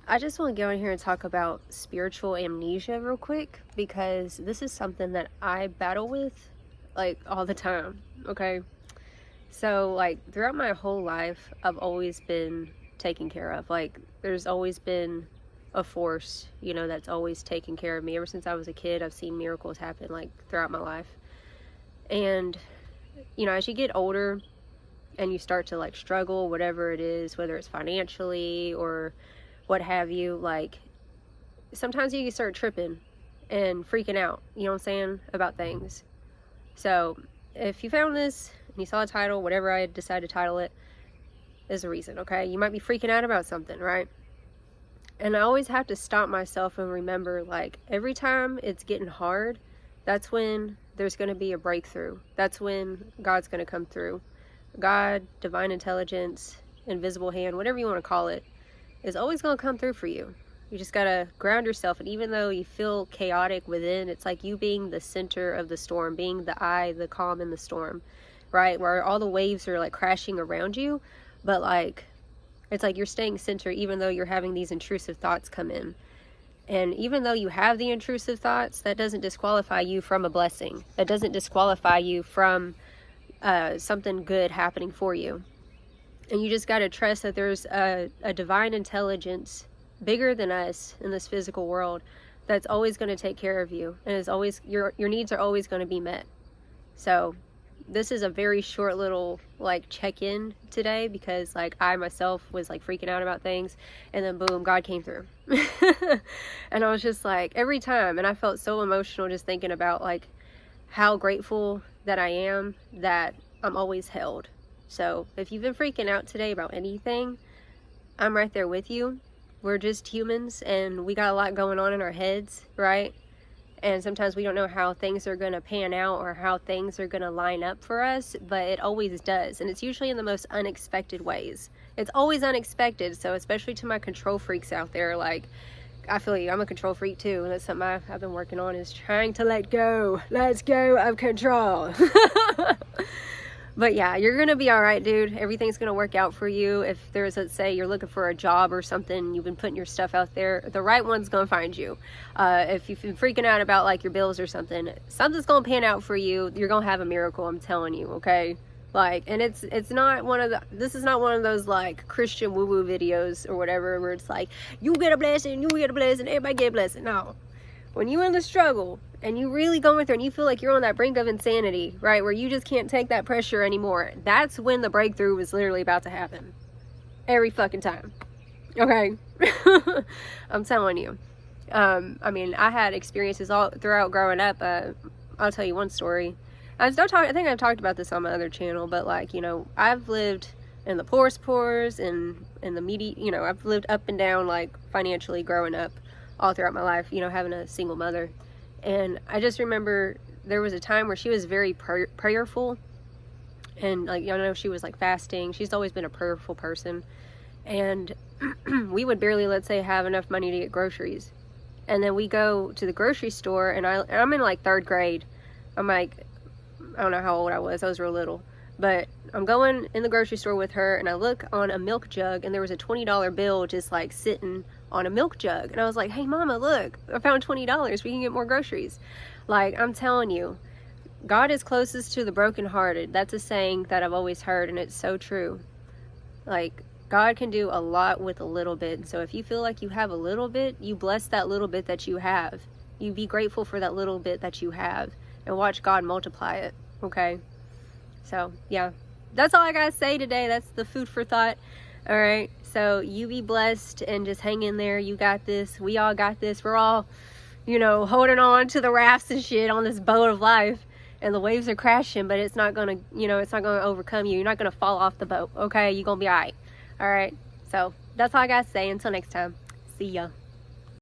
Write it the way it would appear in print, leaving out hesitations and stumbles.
I just want to go in here and talk about spiritual amnesia real quick, because this is something that I battle with like all the time. Okay. So, like, throughout my whole life, I've always been taken care of. Like, there's always been a force, that's always taken care of me. Ever since I was a kid, I've seen miracles happen, like, throughout my life. And, as you get older and you start to, like, struggle, whatever it is, whether it's financially or what have you, like, sometimes you can start tripping and freaking out, you know what I'm saying, about things. So, if you found this and you saw a title, whatever I decide to title it, there's a reason, okay? You might be freaking out about something, right? And I always have to stop myself and remember, like, every time it's getting hard, that's when there's going to be a breakthrough. That's when God's going to come through. God, divine intelligence, invisible hand, whatever you want to call it, is always going to come through for you. You just got to ground yourself. And even though you feel chaotic within, it's like you being the center of the storm, being the eye, the calm in the storm, right? Where all the waves are like crashing around you. But like, it's like you're staying center even though you're having these intrusive thoughts come in. And even though you have the intrusive thoughts, that doesn't disqualify you from a blessing. That doesn't disqualify you from something good happening for you. And you just got to trust that there's a divine intelligence bigger than us in this physical world that's always going to take care of you, and is always your needs are always going to be met. So this is a very short little like check-in today, because like I myself was like freaking out about things, and then boom, God came through. And I was just like, every time, and I felt so emotional just thinking about like how grateful that I am that I'm always held. So if you've been freaking out today about anything, I'm right there with you. We're just humans, and we got a lot going on in our heads, right? And sometimes we don't know how things are going to pan out or how things are going to line up for us, but it always does. And it's usually in the most unexpected ways. It's always unexpected. So especially to my control freaks out there, like, I feel you, I'm a control freak too. And that's something I've been working on, is trying to let go of control. But yeah, you're going to be all right, dude. Everything's going to work out for you. If there's, let's say you're looking for a job or something, you've been putting your stuff out there, the right one's going to find you. If you've been freaking out about like your bills or something, something's going to pan out for you. You're going to have a miracle, I'm telling you, okay? Like, and it's not this is not one of those like Christian woo-woo videos or whatever where it's like, you get a blessing, everybody get a blessing. No. When you're in the struggle and you really going through and you feel like you're on that brink of insanity, right, where you just can't take that pressure anymore, that's when the breakthrough is literally about to happen. Every fucking time. Okay? I'm telling you. I mean, I had experiences all throughout growing up. I'll tell you one story. I think I've talked about this on my other channel, but like, I've lived in the poorest poors and in the meaty, I've lived up and down like financially growing up all throughout my life, having a single mother. And I just remember there was a time where she was very prayerful, and like, she was like fasting. She's always been a prayerful person. And we would barely, let's say, have enough money to get groceries. And then we go to the grocery store, and I'm in like 3rd grade. I'm like, I don't know how old I was real little, but I'm going in the grocery store with her, and I look on a milk jug, and there was a $20 bill just like sitting on a milk jug. And I was like, hey mama, look, I found $20, we can get more groceries. Like, I'm telling you, God is closest to the brokenhearted. That's a saying that I've always heard, and it's so true. Like, God can do a lot with a little bit. So if you feel like you have a little bit, you bless that little bit that you have. You be grateful for that little bit that you have, and watch God multiply it. Okay? So yeah, that's all I gotta say today. That's the food for thought. All right, so you be blessed and just hang in there. You got this. We all got this. We're all, holding on to the rafts and shit on this boat of life, and the waves are crashing, but it's not gonna, it's not gonna overcome you. You're not gonna fall off the boat. Okay, you're gonna be all right. All right, so that's all I gotta say. Until next time, see ya.